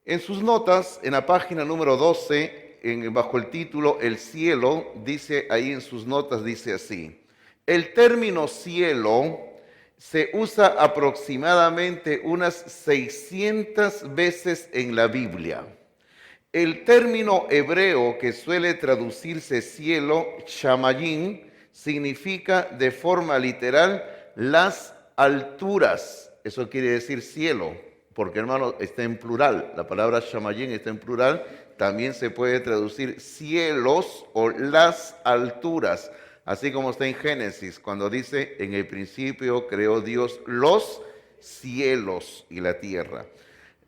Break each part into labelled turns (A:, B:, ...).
A: En sus notas, en la página número 12, bajo el título El cielo, dice ahí en sus notas, dice así: el término cielo se usa aproximadamente unas 600 veces en la Biblia. El término hebreo que suele traducirse cielo, shamayim, significa de forma literal las alturas. Eso quiere decir cielo, porque hermano está en plural. La palabra shamayim está en plural. También se puede traducir cielos o las alturas. Así como está en Génesis, cuando dice, en el principio creó Dios los cielos y la tierra.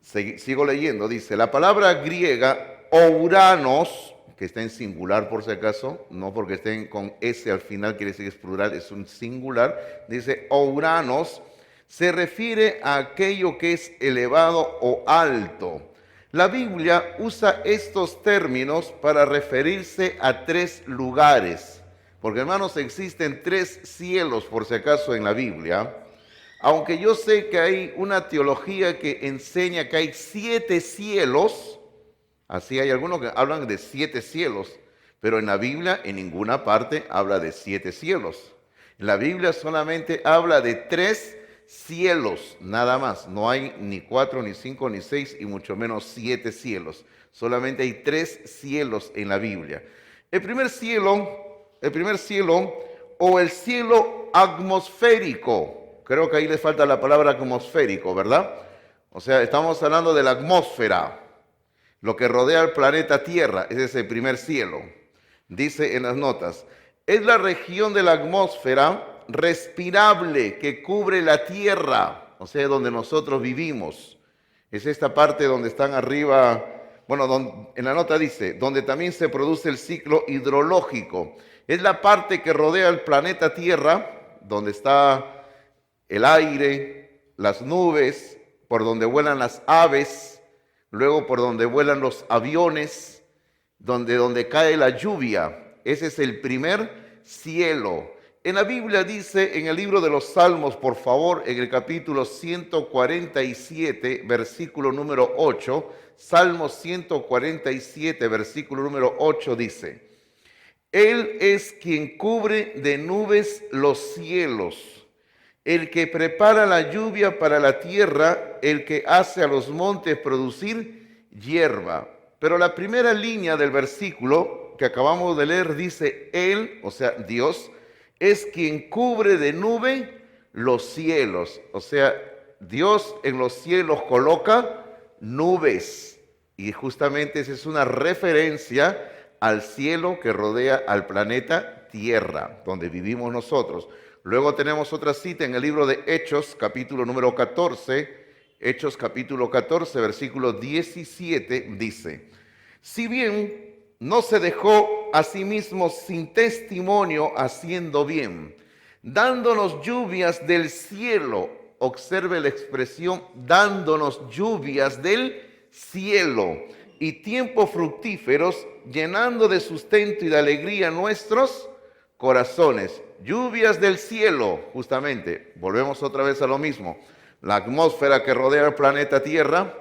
A: Sigo leyendo, dice, la palabra griega ouranos, que está en singular por si acaso, no porque estén con S al final quiere decir que es plural, es un singular, dice ouranos, se refiere a aquello que es elevado o alto. La Biblia usa estos términos para referirse a tres lugares, porque hermanos existen tres cielos por si acaso en la Biblia. Aunque yo sé que hay una teología que enseña que hay 7 cielos, así hay algunos que hablan de 7 cielos, pero en la Biblia en ninguna parte habla de 7 cielos. En la Biblia solamente habla de 3 cielos, nada más. No hay ni 4, ni 5, ni 6, y mucho menos 7 cielos. Solamente hay 3 cielos en la Biblia. El primer cielo o el cielo atmosférico. Creo que ahí le falta la palabra atmosférico, ¿verdad? O sea, estamos hablando de la atmósfera, lo que rodea el planeta Tierra. Ese es el primer cielo. Dice en las notas, es la región de la atmósfera respirable que cubre la Tierra, o sea, donde nosotros vivimos. Es esta parte donde están arriba, bueno, en la nota dice, donde también se produce el ciclo hidrológico. Es la parte que rodea el planeta Tierra, donde está el aire, las nubes, por donde vuelan las aves, luego por donde vuelan los aviones, donde cae la lluvia. Ese es el primer cielo. En la Biblia dice, en el libro de los Salmos, por favor, en el capítulo 147, versículo número 8, Salmo 147, versículo número 8 dice, Él es quien cubre de nubes los cielos, el que prepara la lluvia para la tierra, el que hace a los montes producir hierba. Pero la primera línea del versículo que acabamos de leer dice, Él, o sea, Dios, es quien cubre de nube los cielos. O sea, Dios en los cielos coloca nubes. Y justamente esa es una referencia al cielo que rodea al planeta Tierra, donde vivimos nosotros. Luego tenemos otra cita en el libro de Hechos, capítulo número 14, Hechos capítulo 14, versículo 17, dice, si bien no se dejó a sí mismo sin testimonio haciendo bien, dándonos lluvias del cielo, observe la expresión, dándonos lluvias del cielo y tiempos fructíferos, llenando de sustento y de alegría nuestros corazones. Lluvias del cielo, justamente, volvemos otra vez a lo mismo. La atmósfera que rodea el planeta Tierra,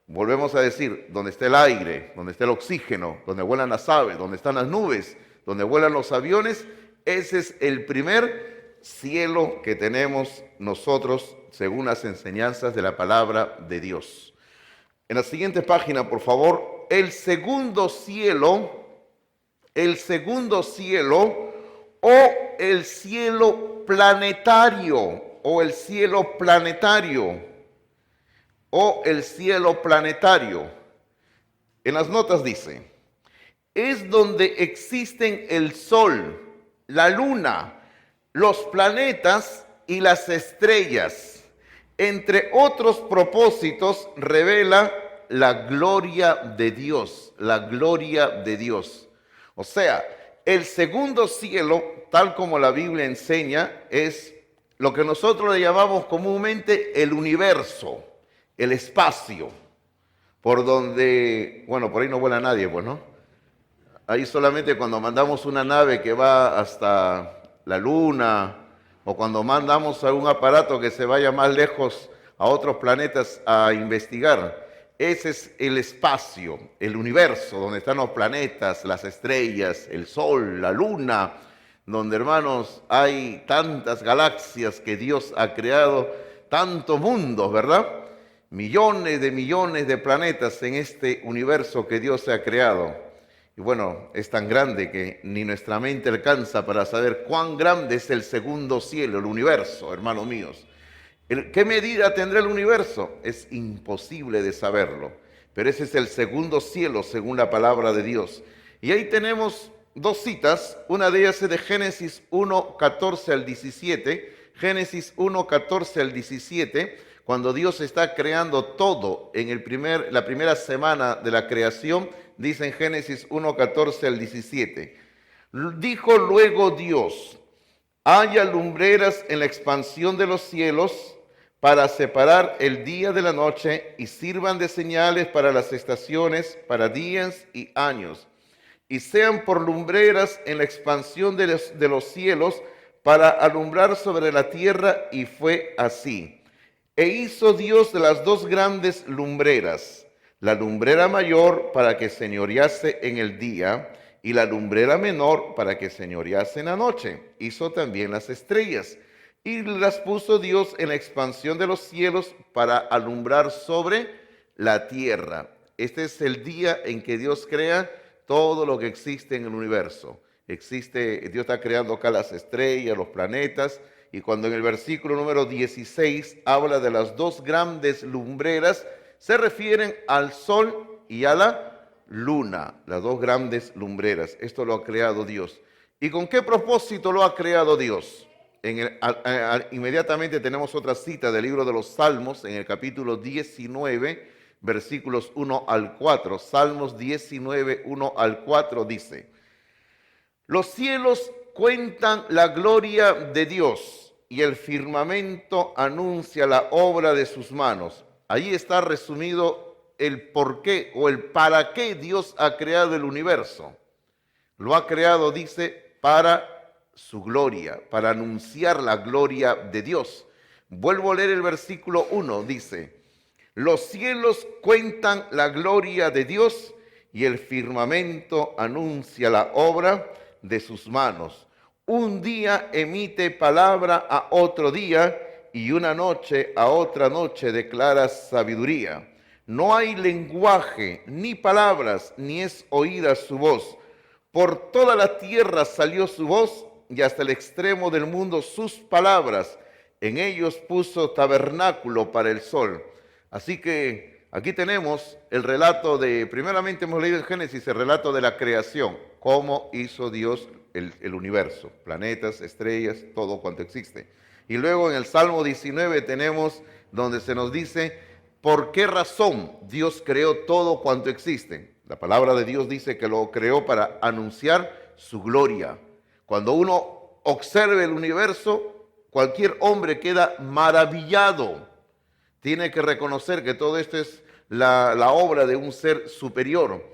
A: volvemos a decir, donde está el aire, donde está el oxígeno, donde vuelan las aves, donde están las nubes, donde vuelan los aviones, ese es el primer cielo que tenemos nosotros según las enseñanzas de la palabra de Dios. En la siguiente página, por favor, el segundo cielo o el cielo planetario, o el cielo planetario, o el cielo planetario. En las notas dice, es donde existen el sol, la luna, los planetas y las estrellas. Entre otros propósitos, revela la gloria de Dios, la gloria de Dios. O sea, el segundo cielo, tal como la Biblia enseña, es lo que nosotros le llamamos comúnmente el universo, el espacio, por donde, bueno, por ahí no vuela nadie, pues, ¿no? Ahí solamente cuando mandamos una nave que va hasta la luna, o cuando mandamos a un aparato que se vaya más lejos a otros planetas a investigar. ese es el espacio, el universo, donde están los planetas, las estrellas, el sol, la luna, donde, hermanos, hay tantas galaxias que Dios ha creado, tantos mundos, ¿verdad? Millones de planetas en este universo que Dios ha creado. Y bueno, es tan grande que ni nuestra mente alcanza para saber cuán grande es el segundo cielo, el universo, hermanos míos. ¿Qué medida tendrá el universo? Es imposible de saberlo, pero ese es el segundo cielo según la palabra de Dios. Y ahí tenemos dos citas, una de ellas es de Génesis 1, 14 al 17, Génesis 1, 14 al 17, cuando Dios está creando todo en la primera semana de la creación, dice en Génesis 1, 14 al 17, dijo luego Dios, haya lumbreras en la expansión de los cielos, para separar el día de la noche y sirvan de señales para las estaciones, para días y años, y sean por lumbreras en la expansión de los cielos para alumbrar sobre la tierra, y fue así. E hizo Dios las dos grandes lumbreras, la lumbrera mayor para que señorease en el día y la lumbrera menor para que señorease en la noche. Hizo también las estrellas y las puso Dios en la expansión de los cielos para alumbrar sobre la tierra. Este es el día en que Dios crea todo lo que existe en el universo. Dios está creando acá las estrellas, los planetas, y cuando en el versículo número 16 habla de las dos grandes lumbreras, se refieren al sol y a la luna, las dos grandes lumbreras. Esto lo ha creado Dios. ¿Y con qué propósito lo ha creado Dios? Inmediatamente tenemos otra cita del libro de los Salmos en el capítulo 19, versículos 1 al 4. Salmos 19, 1 al 4 dice, los cielos cuentan la gloria de Dios y el firmamento anuncia la obra de sus manos. Allí está resumido el por qué o el para qué Dios ha creado el universo. Lo ha creado, dice, para su gloria, para anunciar la gloria de Dios. Vuelvo a leer el versículo 1, dice, los cielos cuentan la gloria de Dios y el firmamento anuncia la obra de sus manos. Un día emite palabra a otro día y una noche a otra noche declara sabiduría. No hay lenguaje, ni palabras, ni es oída su voz. Por toda la tierra salió su voz y hasta el extremo del mundo sus palabras. En ellos puso tabernáculo para el sol. Así que aquí tenemos el relato primeramente hemos leído en Génesis el relato de la creación, cómo hizo Dios el universo, planetas, estrellas, todo cuanto existe. Y luego en el Salmo 19 tenemos donde se nos dice por qué razón Dios creó todo cuanto existe. La palabra de Dios dice que lo creó para anunciar su gloria. Cuando uno observa el universo, cualquier hombre queda maravillado. Tiene que reconocer que todo esto es la obra de un ser superior.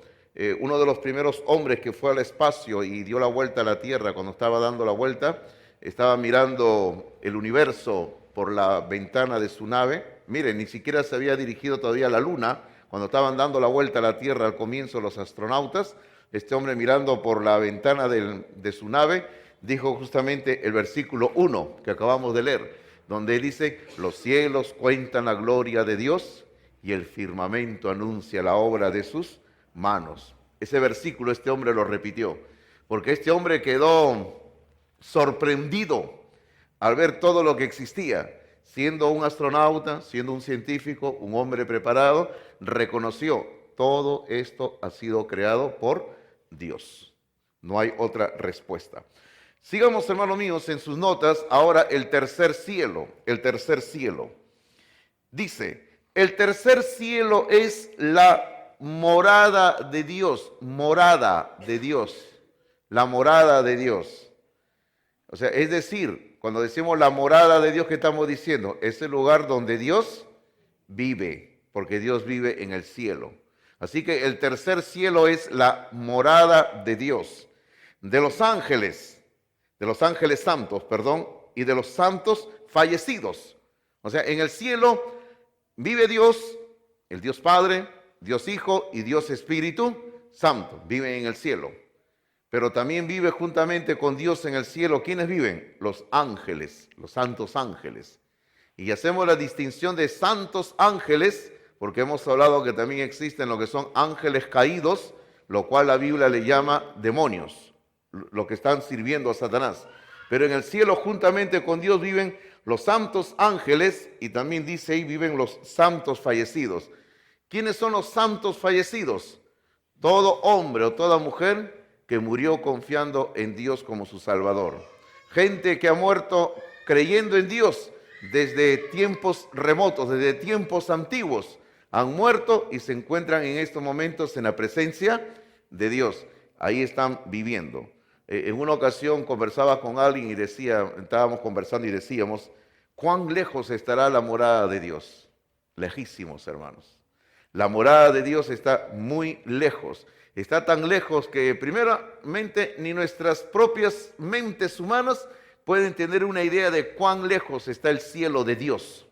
A: Uno de los primeros hombres que fue al espacio y dio la vuelta a la Tierra, cuando estaba dando la vuelta, estaba mirando el universo por la ventana de su nave. Miren, ni siquiera se había dirigido todavía a la Luna. Cuando estaban dando la vuelta a la Tierra al comienzo los astronautas, este hombre mirando por la ventana de su nave, dijo justamente el versículo 1 que acabamos de leer, donde dice, los cielos cuentan la gloria de Dios y el firmamento anuncia la obra de sus manos. Ese versículo este hombre lo repitió, porque este hombre quedó sorprendido al ver todo lo que existía. Siendo un astronauta, siendo un científico, un hombre preparado, reconoció, todo esto ha sido creado por Dios. No hay otra respuesta. Sigamos, hermanos míos, en sus notas, ahora el tercer cielo. El tercer cielo. Dice, el tercer cielo es la morada de Dios. Morada de Dios. La morada de Dios. O sea, es decir, cuando decimos la morada de Dios, ¿qué estamos diciendo? Es el lugar donde Dios vive, porque Dios vive en el cielo. Así que el tercer cielo es la morada de Dios, de los ángeles santos, y de los santos fallecidos. O sea, en el cielo vive Dios, el Dios Padre, Dios Hijo y Dios Espíritu Santo, viven en el cielo. Pero también vive juntamente con Dios en el cielo. ¿Quiénes viven? Los ángeles, los santos ángeles. Y hacemos la distinción de santos ángeles, porque hemos hablado que también existen lo que son ángeles caídos, lo cual la Biblia le llama demonios, lo que están sirviendo a Satanás. Pero en el cielo juntamente con Dios viven los santos ángeles y también dice ahí viven los santos fallecidos. ¿Quiénes son los santos fallecidos? Todo hombre o toda mujer que murió confiando en Dios como su Salvador. Gente que ha muerto creyendo en Dios desde tiempos remotos, desde tiempos antiguos. Han muerto y se encuentran en estos momentos en la presencia de Dios. Ahí están viviendo. En una ocasión conversaba con alguien y estábamos conversando y decíamos, ¿cuán lejos estará la morada de Dios? Lejísimos, hermanos. La morada de Dios está muy lejos. Está tan lejos que primeramente ni nuestras propias mentes humanas pueden tener una idea de cuán lejos está el cielo de Dios.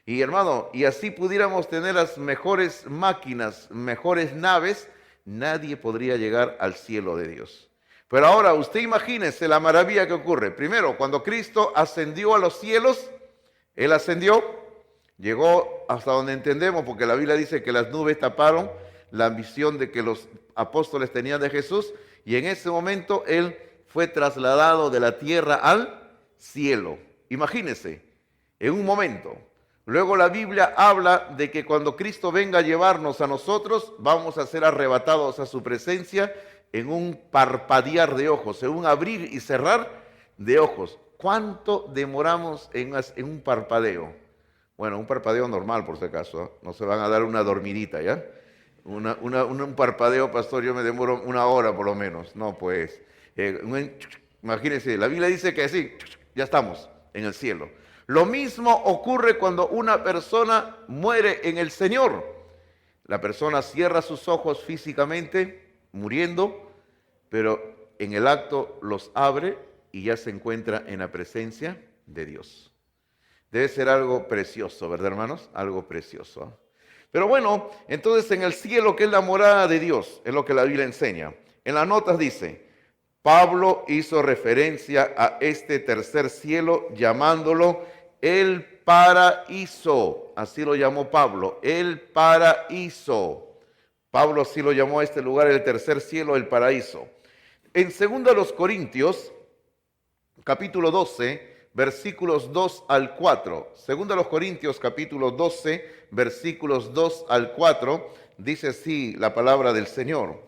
A: Y hermano, y así pudiéramos tener las mejores máquinas, mejores naves, nadie podría llegar al cielo de Dios. Pero ahora usted imagínese la maravilla que ocurre. Primero, cuando Cristo ascendió a los cielos, Él ascendió, llegó hasta donde entendemos, porque la Biblia dice que las nubes taparon la visión de que los apóstoles tenían de Jesús, y en ese momento Él fue trasladado de la tierra al cielo. Imagínese, en un momento. Luego la Biblia habla de que cuando Cristo venga a llevarnos a nosotros, vamos a ser arrebatados a su presencia en un parpadear de ojos, en un abrir y cerrar de ojos. ¿Cuánto demoramos en un parpadeo? Bueno, un parpadeo normal por si acaso, ¿eh? No se van a dar una dormidita, ¿ya? Un parpadeo, pastor, yo me demoro 1 hora por lo menos. No, pues, imagínense, la Biblia dice que sí, ya estamos en el cielo. Lo mismo ocurre cuando una persona muere en el Señor. La persona cierra sus ojos físicamente, muriendo, pero en el acto los abre y ya se encuentra en la presencia de Dios. Debe ser algo precioso, ¿verdad, hermanos? Algo precioso. Pero bueno, entonces en el cielo, que es la morada de Dios, es lo que la Biblia enseña. En las notas dice, Pablo hizo referencia a este tercer cielo llamándolo el paraíso. Así lo llamó Pablo, el paraíso. Pablo así lo llamó a este lugar, el tercer cielo, el paraíso. En 2 Corintios, capítulo 12, versículos 2 al 4. 2 Corintios, capítulo 12, versículos 2 al 4, dice así la palabra del Señor.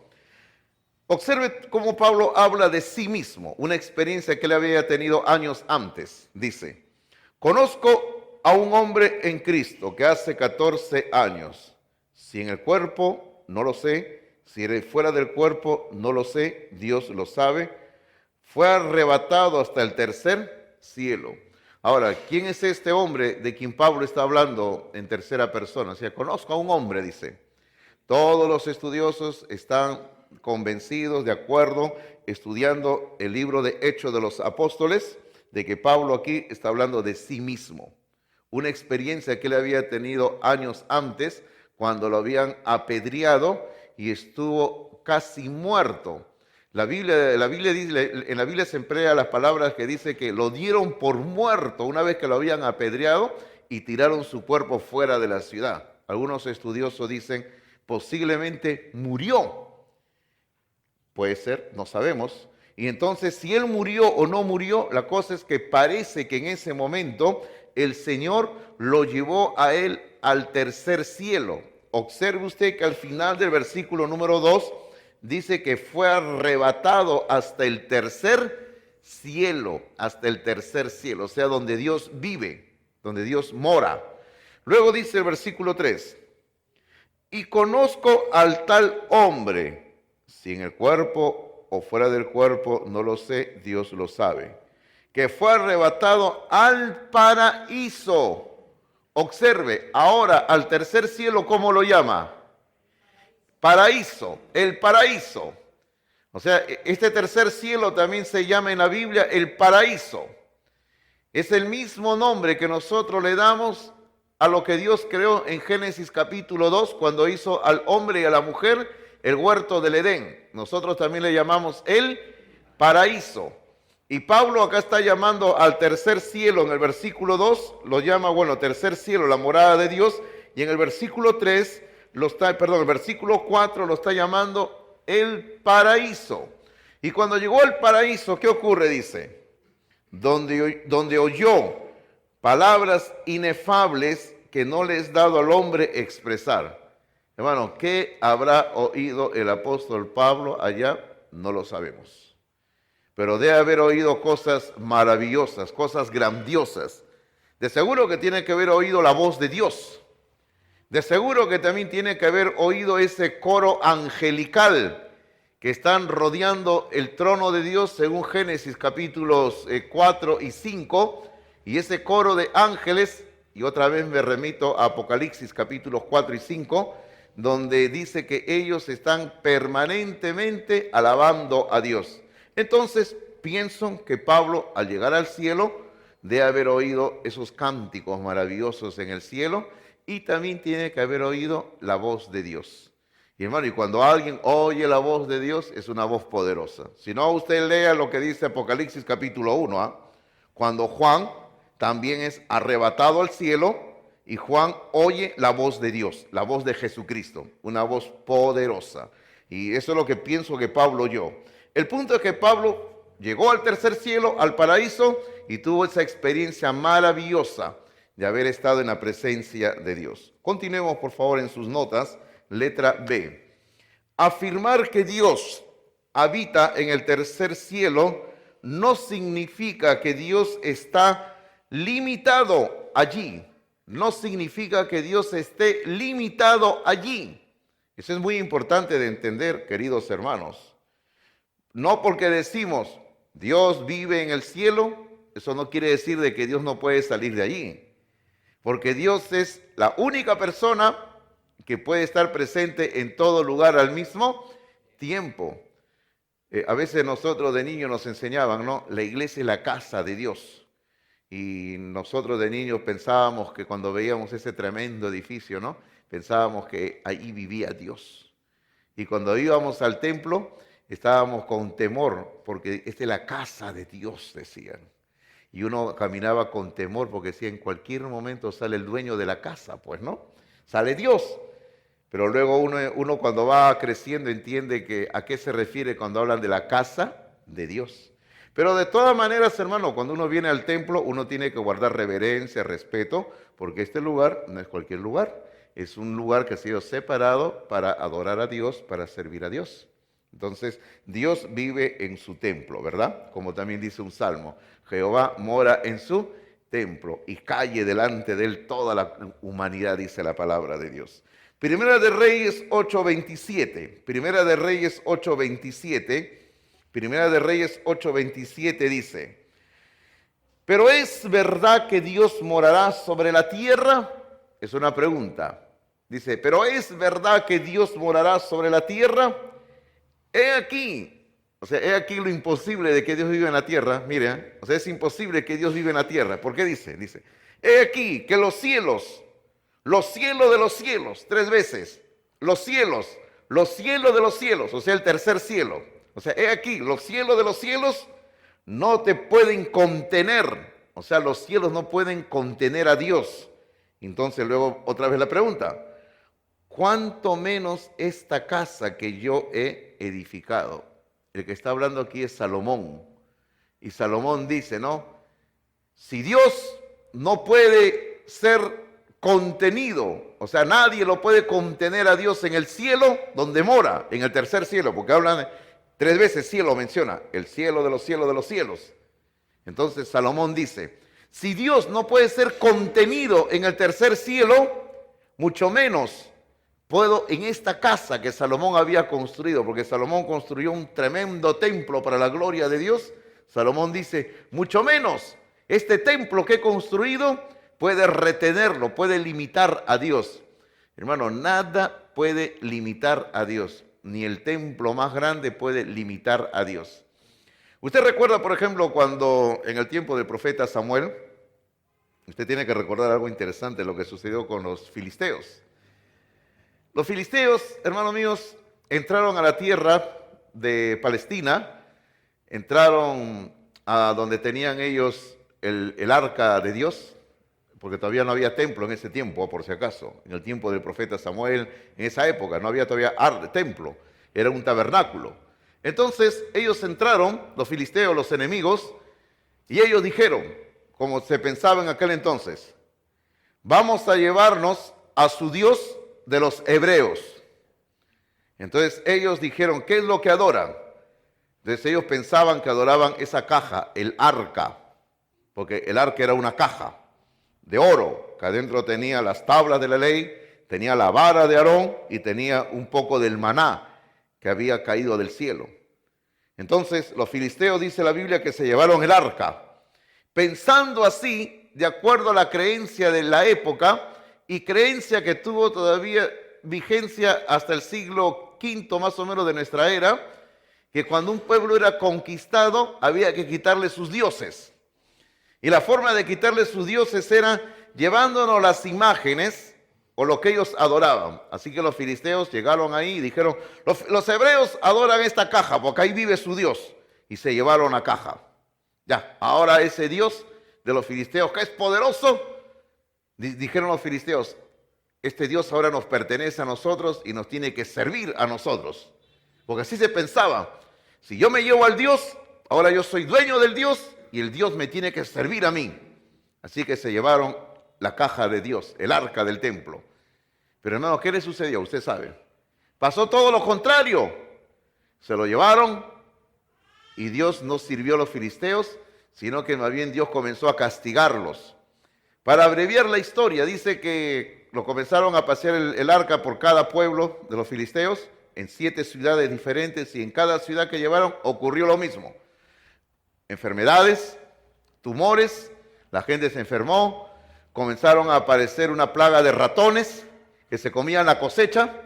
A: Observe cómo Pablo habla de sí mismo, una experiencia que él había tenido años antes. Dice, conozco a un hombre en Cristo que hace 14 años. Si en el cuerpo, no lo sé. Si fuera del cuerpo, no lo sé. Dios lo sabe. Fue arrebatado hasta el tercer cielo. Ahora, ¿quién es este hombre de quien Pablo está hablando en tercera persona? O sea, conozco a un hombre, dice. Todos los estudiosos están convencidos, de acuerdo, estudiando el libro de Hechos de los Apóstoles, de que Pablo aquí está hablando de sí mismo. Una experiencia que él había tenido años antes, cuando lo habían apedreado y estuvo casi muerto. En la Biblia se emplea las palabras que dice que lo dieron por muerto una vez que lo habían apedreado y tiraron su cuerpo fuera de la ciudad. Algunos estudiosos dicen posiblemente murió. Puede ser, no sabemos. Y entonces, si él murió o no murió, la cosa es que parece que en ese momento el Señor lo llevó a él al tercer cielo. Observe usted que al final del versículo número 2 dice que fue arrebatado hasta el tercer cielo, o sea, donde Dios vive, donde Dios mora. Luego dice el versículo 3, y conozco al tal hombre, si en el cuerpo o fuera del cuerpo, no lo sé, Dios lo sabe, que fue arrebatado al paraíso. Observe, ahora al tercer cielo, ¿cómo lo llama? Paraíso, el paraíso. O sea, este tercer cielo también se llama en la Biblia el paraíso. Es el mismo nombre que nosotros le damos a lo que Dios creó en Génesis capítulo 2, cuando hizo al hombre y a la mujer el huerto del Edén. Nosotros también le llamamos el paraíso. Y Pablo acá está llamando al tercer cielo en el versículo 2, lo llama, bueno, tercer cielo, la morada de Dios, y en el versículo 3, el versículo 4 lo está llamando el paraíso. Y cuando llegó al paraíso, ¿qué ocurre? Dice, donde oyó palabras inefables que no le es dado al hombre expresar. Hermano, ¿qué habrá oído el apóstol Pablo allá? No lo sabemos. Pero debe haber oído cosas maravillosas, cosas grandiosas. De seguro que tiene que haber oído la voz de Dios. De seguro que también tiene que haber oído ese coro angelical que están rodeando el trono de Dios según Génesis capítulos 4 y 5. Y ese coro de ángeles, y otra vez me remito a Apocalipsis capítulos 4 y 5, donde dice que ellos están permanentemente alabando a Dios. Entonces, pienso que Pablo, al llegar al cielo, debe haber oído esos cánticos maravillosos en el cielo y también tiene que haber oído la voz de Dios. Y hermano, y cuando alguien oye la voz de Dios, es una voz poderosa. Si no, usted lea lo que dice Apocalipsis capítulo 1, cuando Juan también es arrebatado al cielo y Juan oye la voz de Dios, la voz de Jesucristo, una voz poderosa. Y eso es lo que pienso que Pablo oyó. El punto es que Pablo llegó al tercer cielo, al paraíso, y tuvo esa experiencia maravillosa de haber estado en la presencia de Dios. Continuemos, por favor, en sus notas, letra B. Afirmar que Dios habita en el tercer cielo no significa que Dios está limitado allí. No significa que Dios esté limitado allí. Eso es muy importante de entender, queridos hermanos. No porque decimos Dios vive en el cielo, eso no quiere decir de que Dios no puede salir de allí. Porque Dios es la única persona que puede estar presente en todo lugar al mismo tiempo. A veces nosotros de niños nos enseñaban, ¿no? La iglesia es la casa de Dios. Y nosotros de niños pensábamos que cuando veíamos ese tremendo edificio, ¿no? Pensábamos que ahí vivía Dios. Y cuando íbamos al templo, estábamos con temor, porque esta es la casa de Dios, decían. Y uno caminaba con temor, porque decía, en cualquier momento sale el dueño de la casa, pues, ¿no? Sale Dios. Pero luego uno cuando va creciendo entiende que a qué se refiere cuando hablan de la casa de Dios. Pero de todas maneras, hermano, cuando uno viene al templo, uno tiene que guardar reverencia, respeto, porque este lugar no es cualquier lugar. Es un lugar que ha sido separado para adorar a Dios, para servir a Dios. Entonces, Dios vive en su templo, ¿verdad? Como también dice un salmo, Jehová mora en su templo y calle delante de él toda la humanidad, dice la palabra de Dios. Primera de Reyes 8:27, Primera de Reyes 8:27, Primera de Reyes 8:27 dice, ¿pero es verdad que Dios morará sobre la tierra? Es una pregunta. Dice, ¿pero es verdad que Dios morará sobre la tierra? He aquí, o sea, he aquí lo imposible de que Dios viva en la tierra. Mire, o sea, es imposible que Dios viva en la tierra. ¿Por qué dice? Dice, he aquí que los cielos de los cielos, 3 veces, los cielos de los cielos, o sea, el tercer cielo. O sea, he aquí, los cielos de los cielos no te pueden contener. O sea, los cielos no pueden contener a Dios. Entonces luego otra vez la pregunta, ¿cuánto menos esta casa que yo he edificado? El que está hablando aquí es Salomón. Y Salomón dice, ¿no? Si Dios no puede ser contenido, o sea, nadie lo puede contener a Dios en el cielo donde mora, en el tercer cielo, porque hablan 3 veces cielo menciona, el cielo de los cielos de los cielos. Entonces Salomón dice, si Dios no puede ser contenido en el tercer cielo, mucho menos puedo en esta casa que Salomón había construido, porque Salomón construyó un tremendo templo para la gloria de Dios. Salomón dice, mucho menos este templo que he construido puede retenerlo, puede limitar a Dios. Hermano, nada puede limitar a Dios, ni el templo más grande puede limitar a Dios. Usted recuerda, por ejemplo, cuando en el tiempo del profeta Samuel, Usted tiene que recordar algo interesante, lo que sucedió con los filisteos. Los filisteos, hermanos míos, entraron a la tierra de Palestina, entraron a donde tenían ellos el arca de Dios, porque todavía no había templo en ese tiempo, por si acaso, en el tiempo del profeta Samuel, en esa época no había todavía templo, era un tabernáculo. Entonces ellos entraron, los filisteos, los enemigos, y ellos dijeron, como se pensaba en aquel entonces, vamos a llevarnos a su Dios de los hebreos. Entonces ellos dijeron, ¿qué es lo que adoran? Entonces ellos pensaban que adoraban esa caja, el arca, porque el arca era una caja de oro, que adentro tenía las tablas de la ley, tenía la vara de Aarón y tenía un poco del maná que había caído del cielo. Entonces los filisteos, dice la Biblia, que se llevaron el arca, pensando así, de acuerdo a la creencia de la época, y creencia que tuvo todavía vigencia hasta el siglo V más o menos de nuestra era, que cuando un pueblo era conquistado había que quitarle sus dioses. Y la forma de quitarle sus dioses era llevándonos las imágenes o lo que ellos adoraban. Así que los filisteos llegaron ahí y dijeron, los hebreos adoran esta caja porque ahí vive su Dios. Y se llevaron la caja. Ya, ahora ese Dios de los filisteos, que es poderoso, dijeron los filisteos, este Dios ahora nos pertenece a nosotros y nos tiene que servir a nosotros. Porque así se pensaba, si yo me llevo al Dios, ahora yo soy dueño del Dios y el Dios me tiene que servir a mí. Así que se llevaron la caja de Dios, el arca del templo. Pero hermano, ¿qué le sucedió? Usted sabe. Pasó todo lo contrario. Se lo llevaron y Dios no sirvió a los filisteos, sino que más bien Dios comenzó a castigarlos. Para abreviar la historia, dice que lo comenzaron a pasear el arca por cada pueblo de los filisteos, en 7 ciudades diferentes, y en cada ciudad que llevaron ocurrió lo mismo. Enfermedades, tumores, la gente se enfermó, comenzaron a aparecer una plaga de ratones que se comían la cosecha,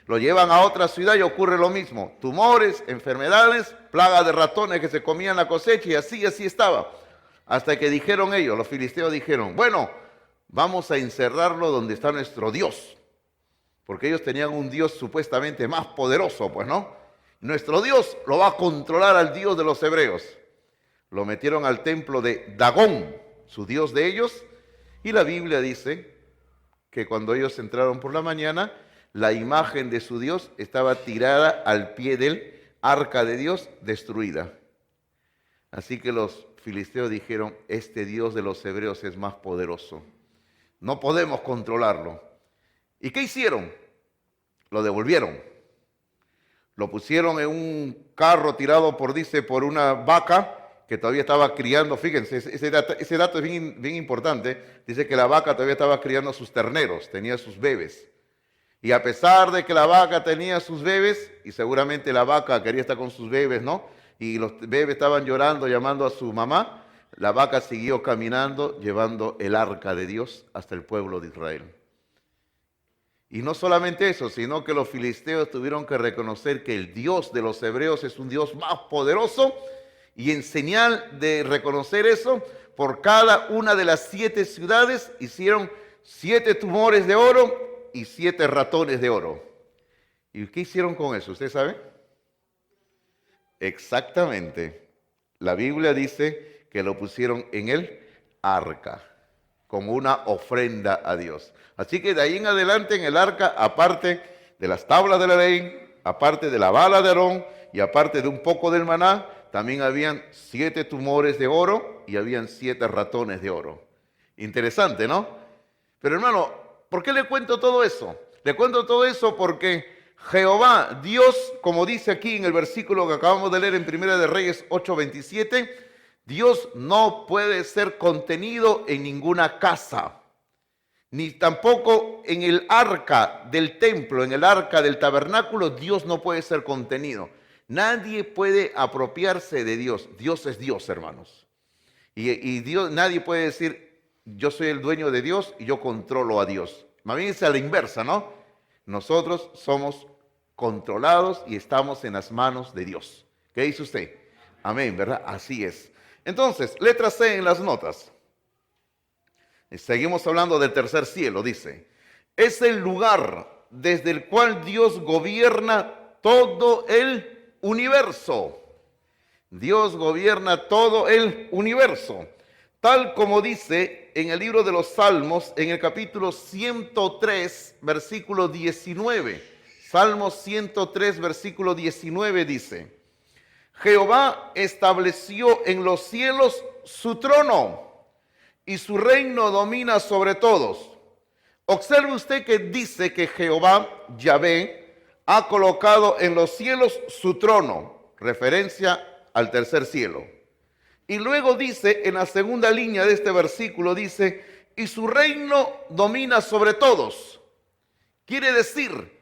A: lo llevan a otra ciudad y ocurre lo mismo. Tumores, enfermedades, plaga de ratones que se comían la cosecha y así estaba. Hasta que dijeron ellos, los filisteos dijeron, bueno, vamos a encerrarlo donde está nuestro Dios. Porque ellos tenían un Dios supuestamente más poderoso, pues no. Nuestro Dios lo va a controlar al Dios de los hebreos. Lo metieron al templo de Dagón, su Dios de ellos, y la Biblia dice que cuando ellos entraron por la mañana, la imagen de su Dios estaba tirada al pie del arca de Dios, destruida. Así que los filisteos dijeron, este Dios de los hebreos es más poderoso. No podemos controlarlo. ¿Y qué hicieron? Lo devolvieron. Lo pusieron en un carro tirado por una vaca que todavía estaba criando. Fíjense, ese dato es bien importante. Dice que la vaca todavía estaba criando sus terneros, tenía sus bebés. Y a pesar de que la vaca tenía sus bebés, y seguramente la vaca quería estar con sus bebés, ¿no? Y los bebés estaban llorando, llamando a su mamá, la vaca siguió caminando, llevando el arca de Dios hasta el pueblo de Israel. Y no solamente eso, sino que los filisteos tuvieron que reconocer que el Dios de los hebreos es un Dios más poderoso, y en señal de reconocer eso, por cada una de las 7 ciudades hicieron 7 tumores de oro y 7 ratones de oro. ¿Y qué hicieron con eso? ¿Usted sabe? Exactamente. La Biblia dice que lo pusieron en el arca, como una ofrenda a Dios. Así que de ahí en adelante en el arca, aparte de las tablas de la ley, aparte de la vara de Aarón y aparte de un poco del maná, también habían 7 tumores de oro y habían 7 ratones de oro. Interesante, ¿no? Pero hermano, ¿por qué le cuento todo eso? Le cuento todo eso porque Jehová, Dios, como dice aquí en el versículo que acabamos de leer en Primera de Reyes 8:27, Dios no puede ser contenido en ninguna casa, ni tampoco en el arca del templo, en el arca del tabernáculo, Dios no puede ser contenido. Nadie puede apropiarse de Dios. Dios es Dios, hermanos. Y Dios, nadie puede decir, yo soy el dueño de Dios y yo controlo a Dios. Más bien es a la inversa, ¿no? Nosotros somos controlados y estamos en las manos de Dios. ¿Qué dice usted? Amén, ¿verdad? Así es. Entonces, letra C en las notas. Seguimos hablando del tercer cielo, dice. Es el lugar desde el cual Dios gobierna todo el universo. Dios gobierna todo el universo. Tal como dice en el libro de los Salmos, en el capítulo 103, versículo 19. Salmos 103, versículo 19 dice: Jehová estableció en los cielos su trono y su reino domina sobre todos. Observe usted que dice que Jehová, Yahvé, ha colocado en los cielos su trono, referencia al tercer cielo. Y luego dice, en la segunda línea de este versículo, dice, y su reino domina sobre todos. Quiere decir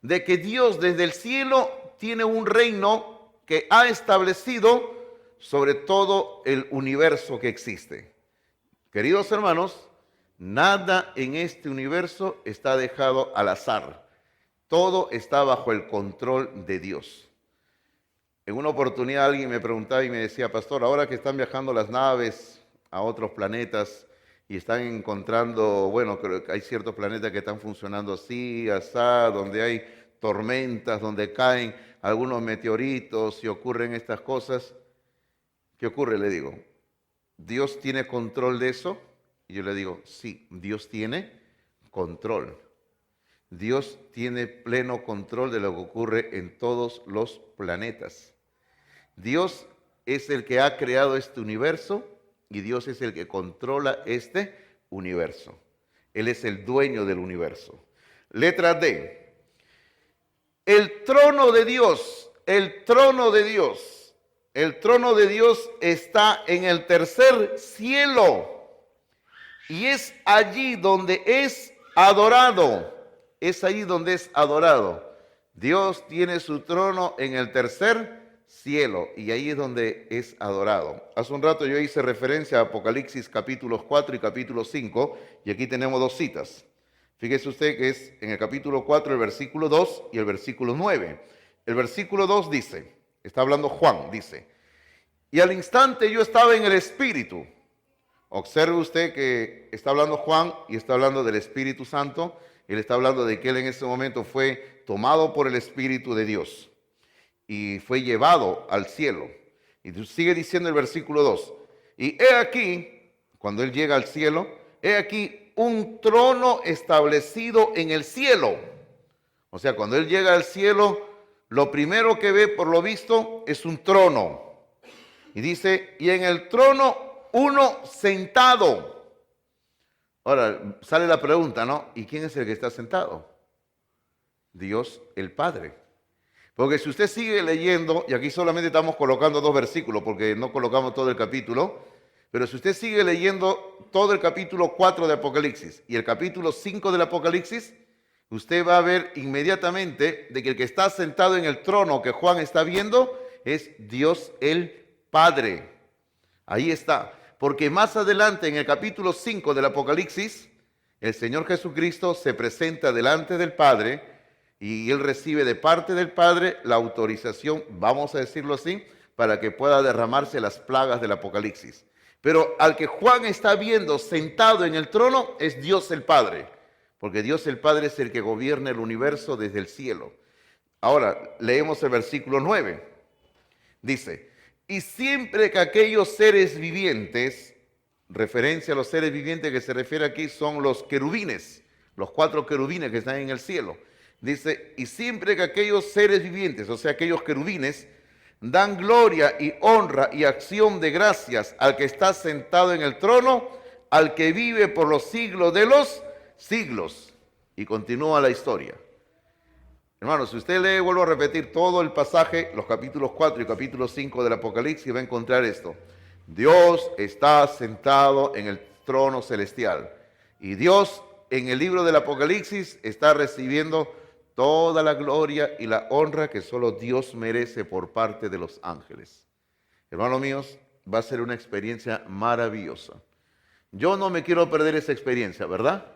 A: de que Dios desde el cielo tiene un reino que ha establecido sobre todo el universo que existe. Queridos hermanos, nada en este universo está dejado al azar. Todo está bajo el control de Dios. En una oportunidad alguien me preguntaba y me decía, pastor, ahora que están viajando las naves a otros planetas y están encontrando, bueno, creo que hay ciertos planetas que están funcionando así, asá, donde hay tormentas, donde caen algunos meteoritos y ocurren estas cosas. ¿Qué ocurre? Le digo, ¿Dios tiene control de eso? Y yo le digo, sí, Dios tiene control. Dios tiene pleno control de lo que ocurre en todos los planetas. Dios es el que ha creado este universo y Dios es el que controla este universo. Él es el dueño del universo. Letra D. El trono de Dios, el trono de Dios, el trono de Dios está en el tercer cielo y es allí donde es adorado. Es ahí donde es adorado. Dios tiene su trono en el tercer cielo y ahí es donde es adorado. Hace un rato yo hice referencia a Apocalipsis capítulos 4 y capítulo 5 y aquí tenemos dos citas. Fíjese usted que es en el capítulo 4 el versículo 2 y el versículo 9. El versículo 2 dice, está hablando Juan, dice, y al instante yo estaba en el Espíritu. Observe usted que está hablando Juan y está hablando del Espíritu Santo. Él está hablando de que él en ese momento fue tomado por el Espíritu de Dios y fue llevado al cielo. Y sigue diciendo el versículo 2. Y he aquí, cuando él llega al cielo, he aquí un trono establecido en el cielo. O sea, cuando él llega al cielo, lo primero que ve por lo visto es un trono. Y dice, y en el trono uno sentado. Ahora, sale la pregunta, ¿no? ¿Y quién es el que está sentado? Dios el Padre. Porque si usted sigue leyendo, y aquí solamente estamos colocando dos versículos, porque no colocamos todo el capítulo, pero si usted sigue leyendo todo el capítulo 4 de Apocalipsis y el capítulo 5 del Apocalipsis, usted va a ver inmediatamente de que el que está sentado en el trono que Juan está viendo es Dios el Padre. Ahí está. Porque más adelante en el capítulo 5 del Apocalipsis, el Señor Jesucristo se presenta delante del Padre y Él recibe de parte del Padre la autorización, vamos a decirlo así, para que pueda derramarse las plagas del Apocalipsis. Pero al que Juan está viendo sentado en el trono es Dios el Padre, porque Dios el Padre es el que gobierna el universo desde el cielo. Ahora, leemos el versículo 9. Dice, y siempre que aquellos seres vivientes, referencia a los seres vivientes que se refiere aquí son los querubines, los 4 querubines que están en el cielo. Dice, y siempre que aquellos seres vivientes, o sea, aquellos querubines, dan gloria y honra y acción de gracias al que está sentado en el trono, al que vive por los siglos de los siglos. Y continúa la historia. Hermanos, si usted lee, vuelvo a repetir, todo el pasaje, los capítulos 4 y capítulo 5 del Apocalipsis, va a encontrar esto. Dios está sentado en el trono celestial. Y Dios, en el libro del Apocalipsis, está recibiendo toda la gloria y la honra que solo Dios merece por parte de los ángeles. Hermanos míos, va a ser una experiencia maravillosa. Yo no me quiero perder esa experiencia, ¿verdad?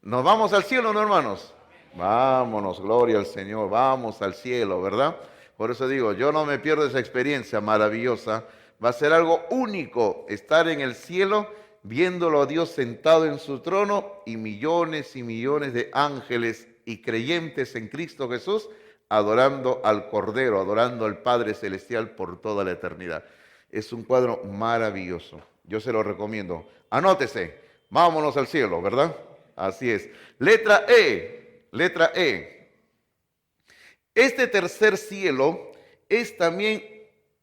A: ¿Nos vamos al cielo, no, hermanos? Vámonos, gloria al Señor, vamos al cielo, ¿verdad? Por eso digo, yo no me pierdo esa experiencia maravillosa. Va a ser algo único estar en el cielo viéndolo a Dios sentado en su trono y millones de ángeles y creyentes en Cristo Jesús, adorando al Cordero, adorando al Padre Celestial por toda la eternidad. Es un cuadro maravilloso. Yo se lo recomiendo. Anótese. Vámonos al cielo, ¿verdad? Así es. Letra E. Letra E. Este tercer cielo es también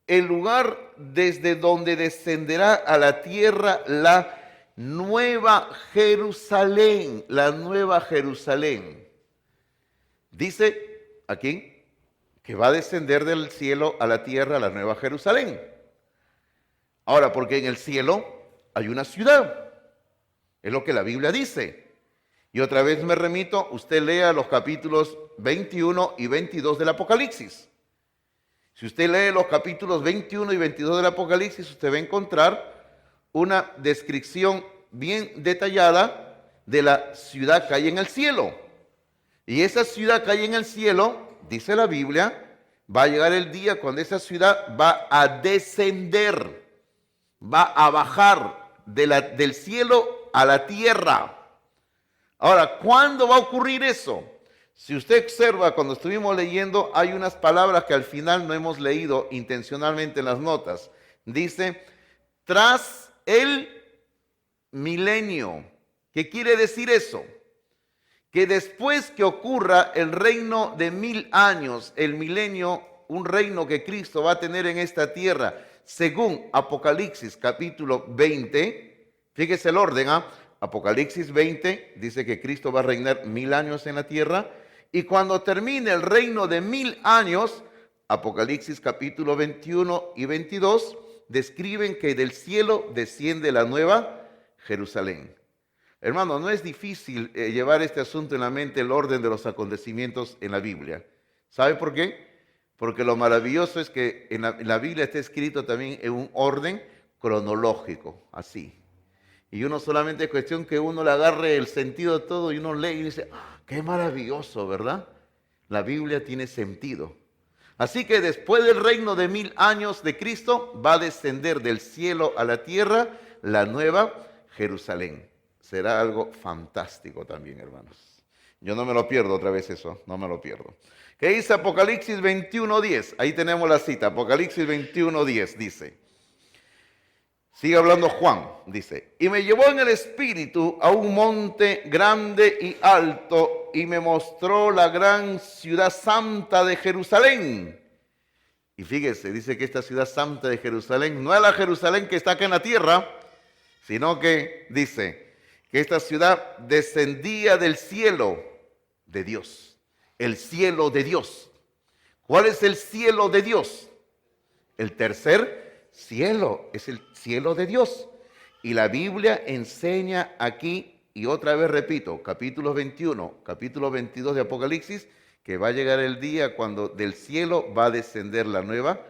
A: el lugar desde donde descenderá a la tierra la nueva Jerusalén. La nueva Jerusalén. Dice aquí que va a descender del cielo a la tierra la nueva Jerusalén. Ahora, porque en el cielo hay una ciudad, es lo que la Biblia dice. Y otra vez me remito, usted lea los capítulos 21 y 22 del Apocalipsis. Si usted lee los capítulos 21 y 22 del Apocalipsis, usted va a encontrar una descripción bien detallada de la ciudad que hay en el cielo. Y esa ciudad que hay en el cielo, dice la Biblia, va a llegar el día cuando esa ciudad va a descender, va a bajar del cielo a la tierra. Ahora, ¿cuándo va a ocurrir eso? Si usted observa, cuando estuvimos leyendo, hay unas palabras que al final no hemos leído intencionalmente en las notas. Dice, tras el milenio. ¿Qué quiere decir eso? Que después que ocurra el reino de 1000 años, el milenio, un reino que Cristo va a tener en esta tierra, según Apocalipsis capítulo 20, fíjese el orden, Apocalipsis 20 dice que Cristo va a reinar 1000 años en la tierra, y cuando termine el reino de 1000 años, Apocalipsis capítulo 21 y 22 describen que del cielo desciende la nueva Jerusalén. Hermano, no es difícil llevar este asunto en la mente, el orden de los acontecimientos en la Biblia. ¿Sabe por qué? Porque lo maravilloso es que en la Biblia está escrito también en un orden cronológico, así. Y uno solamente es cuestión que uno le agarre el sentido de todo y uno lee y dice, qué maravilloso, ¿verdad? La Biblia tiene sentido. Así que después del reino de 1000 años de Cristo, va a descender del cielo a la tierra la nueva Jerusalén. Será algo fantástico también, hermanos. Yo no me lo pierdo otra vez eso, no me lo pierdo. ¿Qué dice Apocalipsis 21:10? Ahí tenemos la cita, Apocalipsis 21:10 dice. Sigue hablando Juan, dice. Y me llevó en el espíritu a un monte grande y alto y me mostró la gran ciudad santa de Jerusalén. Y fíjese, dice que esta ciudad santa de Jerusalén no es la Jerusalén que está acá en la tierra, sino que dice que esta ciudad descendía del cielo de Dios, el cielo de Dios. ¿Cuál es el cielo de Dios? El tercer cielo, es el cielo de Dios. Y la Biblia enseña aquí, y otra vez repito, capítulo 21, capítulo 22 de Apocalipsis, que va a llegar el día cuando del cielo va a descender la nueva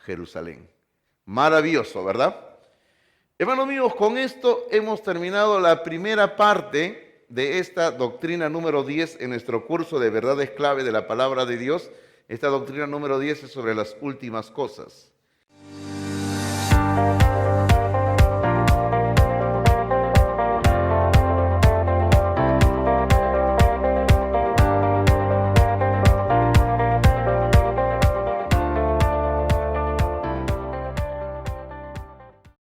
A: Jerusalén. Maravilloso, ¿verdad? Hermanos míos, con esto hemos terminado la primera parte de esta doctrina número 10 en nuestro curso de verdades clave de la palabra de Dios. Esta doctrina número 10 es sobre las últimas cosas.